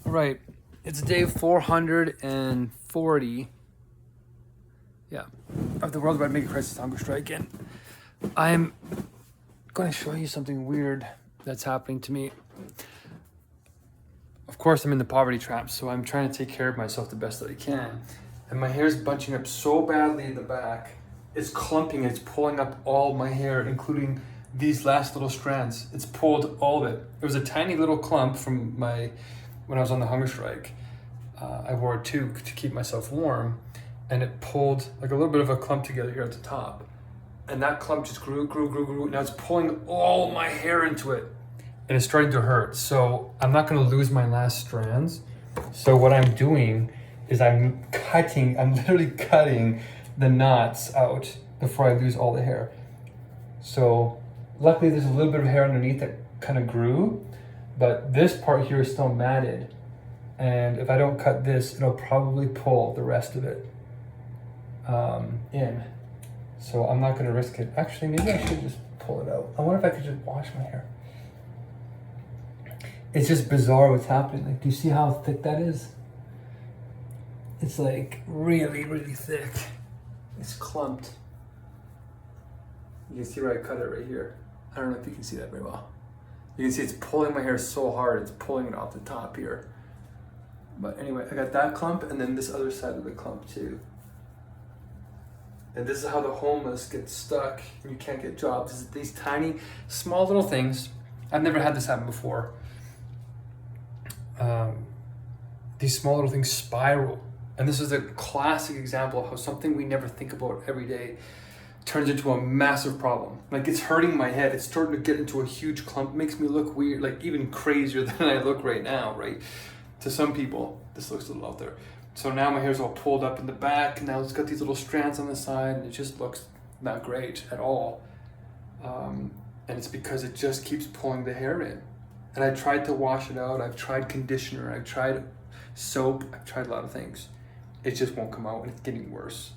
All right, it's day 440, of the worldwide Megacrisis Hungerstrike, and I'm going to show you something weird that's happening to me. Of course, I'm in the poverty trap, so I'm trying to take care of myself the best that I can. And my hair's bunching up so badly in the back, it's clumping, it's pulling up all my hair, including these last little strands. It's pulled all of it. It was a tiny little clump from when I was on the hunger strike. I wore a tube to keep myself warm, and it pulled like a little bit of a clump together here at the top. And that clump just grew. Now it's pulling all my hair into it, and it's starting to hurt. So I'm not gonna lose my last strands. So what I'm doing is I'm literally cutting the knots out before I lose all the hair. So luckily there's a little bit of hair underneath that kind of grew, but this part here is still matted. And if I don't cut this, it'll probably pull the rest of it in. So I'm not gonna risk it. Actually, maybe I should just pull it out. I wonder if I could just wash my hair. It's just bizarre what's happening. Like, do you see how thick that is? It's like really, really thick. It's clumped. You can see where I cut it right here. I don't know if you can see that very well. You can see it's pulling my hair so hard, it's pulling it off the top here. But anyway, I got that clump and then this other side of the clump too. And this is how the homeless get stuck and you can't get jobs. It's these tiny, small little things. I've never had this happen before. These small little things spiral. And this is a classic example of how something we never think about every day turns into a massive problem. Like, it's hurting my head. It's starting to get into a huge clump. It makes me look weird, like even crazier than I look right now, right? To some people, this looks a little out there. So now my hair's all pulled up in the back. Now it's got these little strands on the side, and it just looks not great at all. And it's because it just keeps pulling the hair in. And I tried to wash it out. I've tried conditioner. I've tried soap. I've tried a lot of things. It just won't come out, and it's getting worse.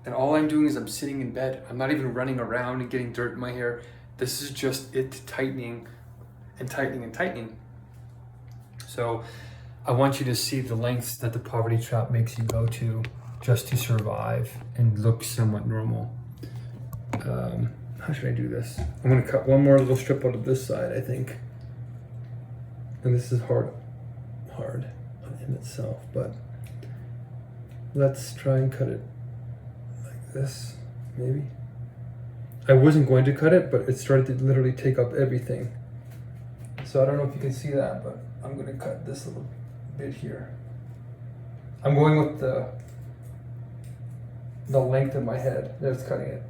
And all I'm doing is I'm sitting in bed. I'm not even running around and getting dirt in my hair. This is just it tightening and tightening and tightening. So I want you to see the lengths that the poverty trap makes you go to just to survive and look somewhat normal. How should I do this? I'm gonna cut one more little strip out of this side, I think. And this is hard in itself, but let's try and cut it like this, maybe. I wasn't going to cut it, but it started to literally take up everything. So I don't know if you can see that, but I'm gonna cut this little bit here. I'm going with the length of my head. That's cutting it.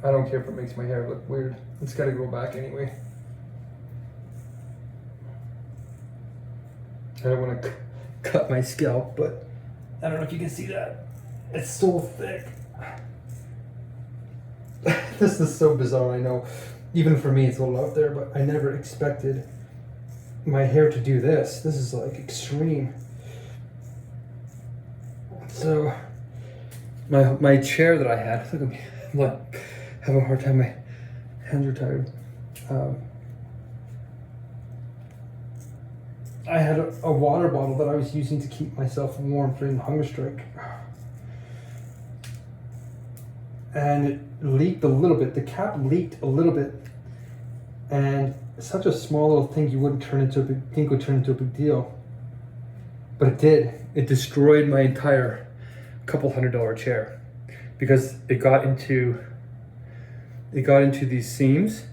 I don't care if it makes my hair look weird. It's gotta go back anyway. I don't want to cut my scalp, but I don't know if you can see that. It's so thick. This is so bizarre, I know. Even for me, it's a little out there, but I never expected my hair to do this. This is like extreme. So, my chair that I had, look at me, I'm like having a hard time, my hands are tired. I had a water bottle that I was using to keep myself warm during the hunger strike. And it leaked a little bit. The cap leaked a little bit. And such a small little thing you wouldn't think would turn into a big deal. But it did. It destroyed my entire couple $100 chair. Because it got into these seams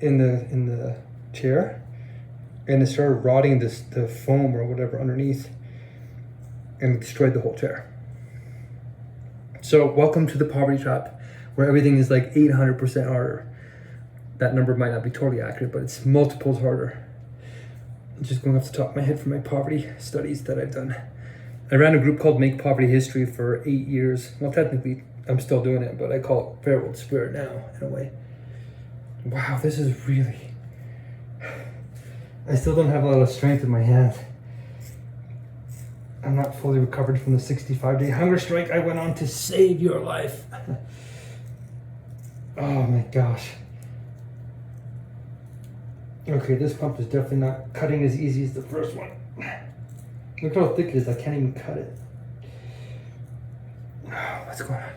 in the chair. And it started rotting the foam or whatever underneath, and it destroyed the whole chair. So welcome to the poverty trap, where everything is like 800% harder. That number might not be totally accurate, but it's multiples harder. I'm just going off the top of my head from my poverty studies that I've done. I ran a group called Make Poverty History for 8 years. Well, technically, I'm still doing it, but I call it Fair World Spirit now, in a way. Wow, this is really... I still don't have a lot of strength in my hand. I'm not fully recovered from the 65-day hunger strike I went on to save your life. Oh my gosh. Okay, this pump is definitely not cutting as easy as the first one. Look how thick it is, I can't even cut it. Oh, what's going on?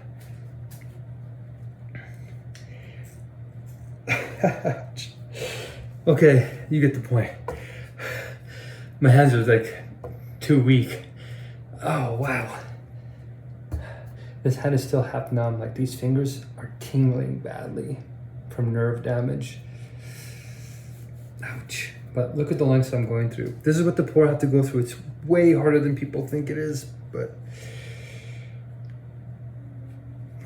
Okay, you get the point. My hands are like too weak. Oh, wow. This hand is still half numb, like these fingers are tingling badly from nerve damage. Ouch. But look at the lengths I'm going through. This is what the poor have to go through. It's way harder than people think it is, but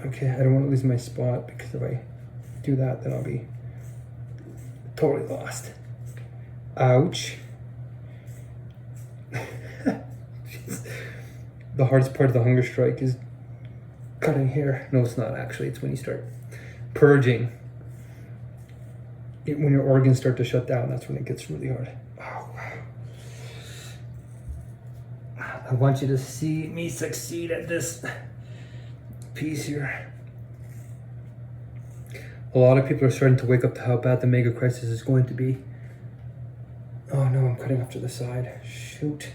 okay, I don't want to lose my spot because if I do that, then I'll be totally lost. Ouch. The hardest part of the hunger strike is cutting hair. No, it's not actually. It's when you start purging. When your organs start to shut down, that's when it gets really hard. Oh, wow. I want you to see me succeed at this piece here. A lot of people are starting to wake up to how bad the Megacrisis is going to be. Oh no, I'm cutting off to the side. Shoot.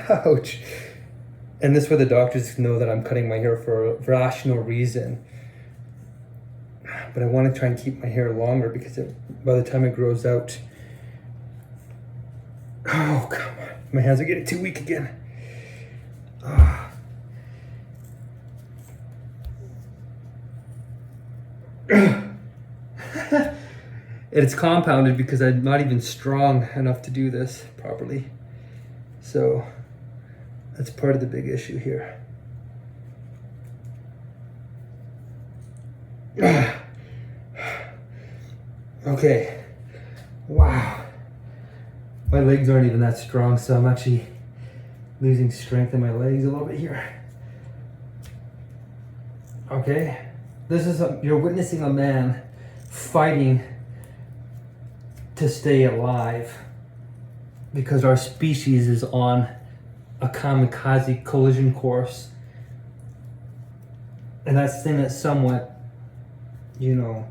Ouch. And this way the doctors know that I'm cutting my hair for a rational reason. But I want to try and keep my hair longer because by the time it grows out... Oh, come on. My hands are getting too weak again. It's compounded because I'm not even strong enough to do this properly. So that's part of the big issue here. Okay. Wow. My legs aren't even that strong, so I'm actually losing strength in my legs a little bit here. Okay. You're witnessing a man fighting to stay alive because our species is on a kamikaze collision course. And that's saying that somewhat, you know,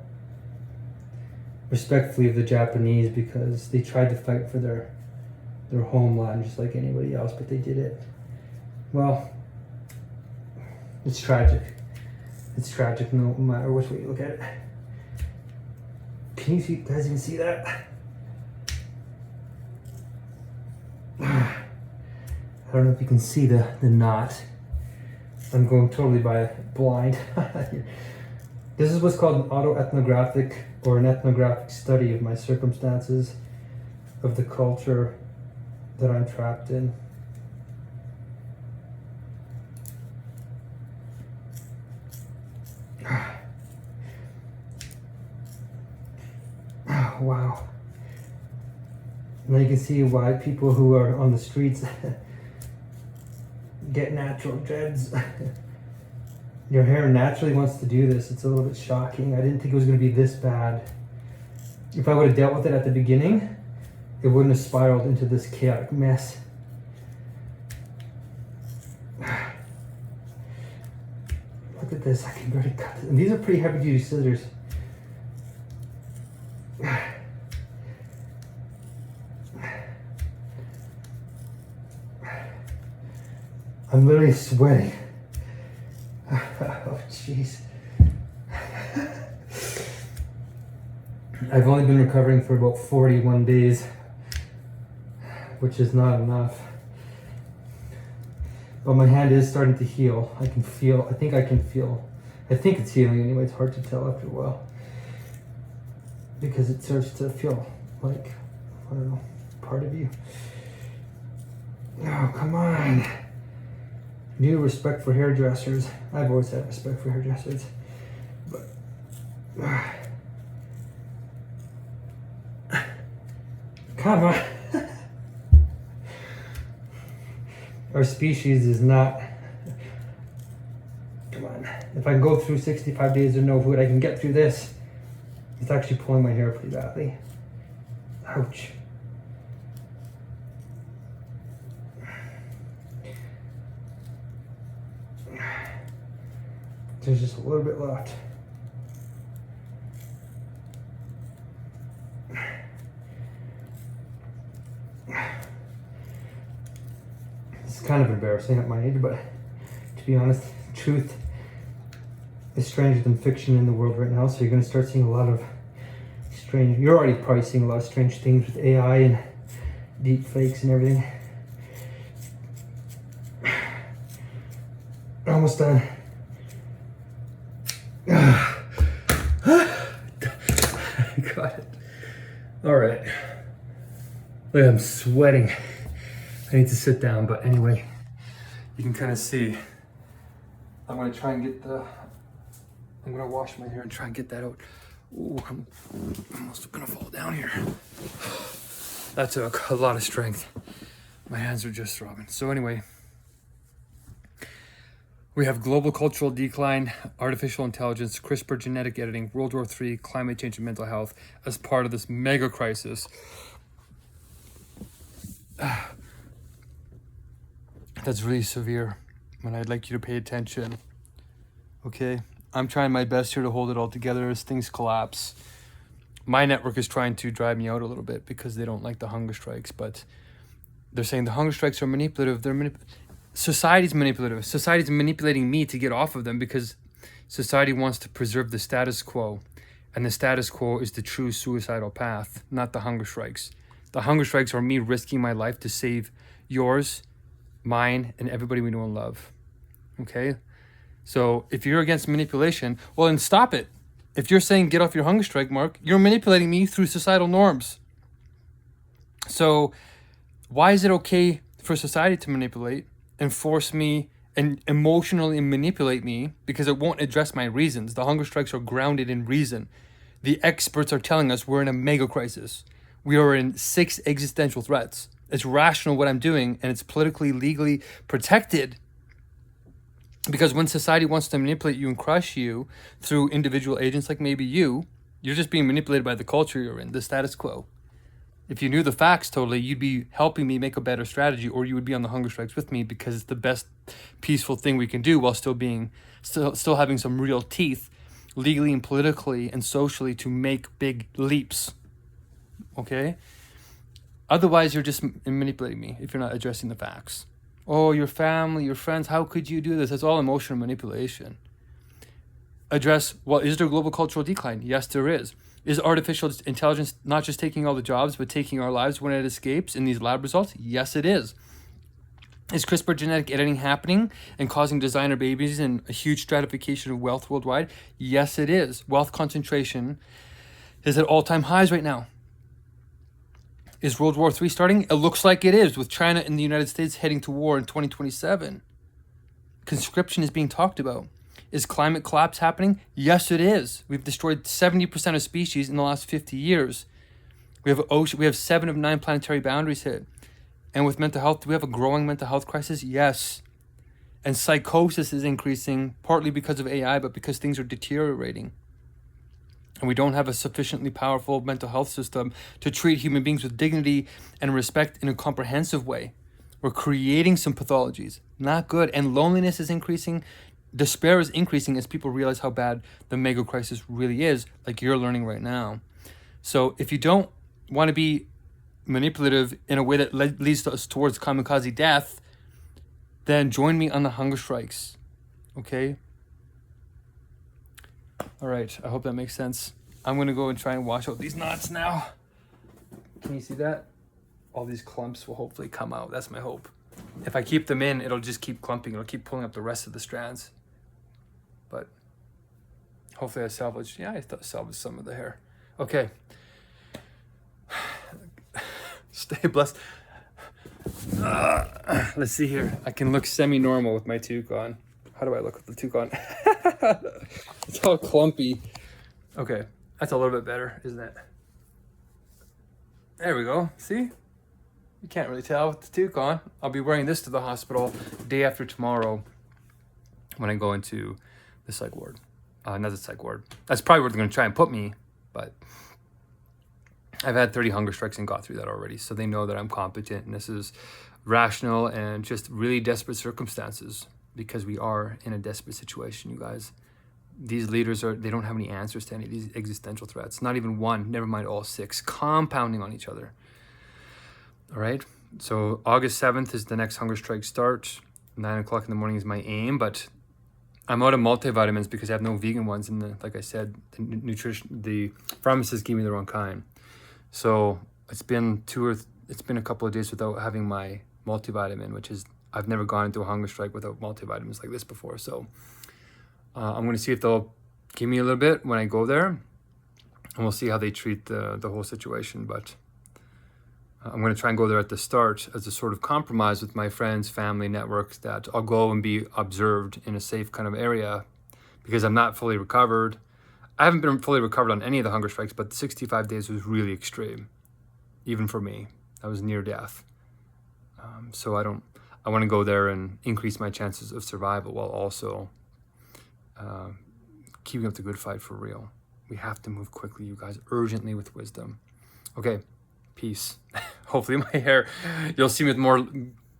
respectfully of the Japanese because they tried to fight for their homeland just like anybody else, but they did it. Well, it's tragic. It's tragic no matter which way you look at it. Can you see, guys even see that? I don't know if you can see the knot. I'm going totally blind. This is what's called an autoethnographic or an ethnographic study of my circumstances, of the culture that I'm trapped in. Oh, wow. Now you can see why people who are on the streets get natural dreads. Your hair naturally wants to do this. It's a little bit shocking. I didn't think it was going to be this bad. If I would have dealt with it at the beginning, it wouldn't have spiraled into this chaotic mess. Look at this. I can barely cut this. And these are pretty heavy duty scissors. I'm literally sweating. Oh, jeez. I've only been recovering for about 41 days, which is not enough. But my hand is starting to heal. I think it's healing anyway. It's hard to tell after a while. Because it starts to feel like, I don't know, part of you. Oh, come on. New respect for hairdressers. I've always had respect for hairdressers. But come on. Our species is not. Come on. If I can go through 65 days of no food, I can get through this. It's actually pulling my hair pretty badly. Ouch. There's just a little bit left. It's kind of embarrassing at my age, but to be honest, truth is stranger than fiction in the world right now. So you're going to start seeing a lot of strange. You're already probably seeing a lot of strange things with AI and deep fakes and everything. Almost done. Got it. All right. Look, I'm sweating. I need to sit down, but anyway, you can kind of see. I'm gonna try and get the. I'm gonna wash my hair and try and get that out. Ooh, I'm almost gonna fall down here. That took a lot of strength. My hands are just throbbing. So anyway, we have global cultural decline, artificial intelligence, CRISPR genetic editing, World War III, climate change, and mental health as part of this mega crisis. That's really severe, and I'd like you to pay attention. Okay, I'm trying my best here to hold it all together as things collapse. My network is trying to drive me out a little bit because they don't like the hunger strikes, but they're saying the hunger strikes are manipulative. Society's manipulative. Society's manipulating me to get off of them because society wants to preserve the status quo, and the status quo is the true suicidal path, not the hunger strikes. The hunger strikes are me risking my life to save yours, mine, and everybody we know and love. Okay? So if you're against manipulation, well, then stop it. If you're saying get off your hunger strike, Mark, you're manipulating me through societal norms. So why is it okay for society to manipulate and force me and emotionally manipulate me because it won't address my reasons? The hunger strikes are grounded in reason. The experts are telling us we're in a mega crisis. We are in 6 existential threats. It's rational what I'm doing, and it's politically, legally protected. Because when society wants to manipulate you and crush you through individual agents like maybe you're just being manipulated by the culture you're in, the status quo. If you knew the facts totally, you'd be helping me make a better strategy, or you would be on the hunger strikes with me because it's the best peaceful thing we can do while still having some real teeth legally and politically and socially to make big leaps. Okay? Otherwise, you're just manipulating me if you're not addressing the facts. Oh, your family, your friends, how could you do this? That's all emotional manipulation. Address, well, is there global cultural decline? Yes, there is. Is artificial intelligence not just taking all the jobs, but taking our lives when it escapes in these lab results? Yes, it is. Is CRISPR genetic editing happening and causing designer babies and a huge stratification of wealth worldwide? Yes, it is. Wealth concentration is at all-time highs right now. Is World War III starting? It looks like it is, with China and the United States heading to war in 2027. Conscription is being talked about. Is climate collapse happening? Yes, it is. We've destroyed 70% of species in the last 50 years. We have 7 of 9 planetary boundaries hit. And with mental health, do we have a growing mental health crisis? Yes. And psychosis is increasing, partly because of AI, but because things are deteriorating. And we don't have a sufficiently powerful mental health system to treat human beings with dignity and respect in a comprehensive way. We're creating some pathologies. Not good. And loneliness is increasing. Despair is increasing as people realize how bad the mega crisis really is, like you're learning right now. So if you don't want to be manipulative in a way that leads us towards kamikaze death, then join me on the hunger strikes. Okay? All right, I hope that makes sense. I'm going to go and try and wash out these knots now. Can you see that? All these clumps will hopefully come out. That's my hope. If I keep them in, it'll just keep clumping. It'll keep pulling up the rest of the strands. But hopefully I salvaged some of the hair. Okay. Stay blessed. Let's see here. I can look semi-normal with my toque on. How do I look with the toque on? It's all clumpy. Okay, that's a little bit better, isn't it? There we go. See? You can't really tell with the toque on. I'll be wearing this to the hospital day after tomorrow when I go into the psych ward. Not the psych ward. That's probably where they're going to try and put me, but I've had 30 hunger strikes and got through that already, so they know that I'm competent, and this is rational and just really desperate circumstances, because we are in a desperate situation, you guys. these leaders they don't have any answers to any of these existential threats. Not even one, never mind all 6, compounding on each other. All right. So August 7th is the next hunger strike start. 9 o'clock in the morning is my aim, but I'm out of multivitamins because I have no vegan ones. And like I said, the pharmacist gave me the wrong kind. So it's been a couple of days without having my multivitamin, which is, I've never gone into a hunger strike without multivitamins like this before. So I'm going to see if they'll give me a little bit when I go there, and we'll see how they treat the whole situation. But I'm going to try and go there at the start as a sort of compromise with my friends, family, networks, that I'll go and be observed in a safe kind of area because I'm not fully recovered. I haven't been fully recovered on any of the hunger strikes, but the 65 days was really extreme, even for me. I was near death. So I want to go there and increase my chances of survival while also keeping up the good fight for real. We have to move quickly, you guys, urgently with wisdom. Okay, peace. Hopefully my hair, you'll see me with more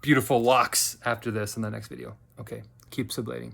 beautiful locks after this in the next video. Okay, keep sublating.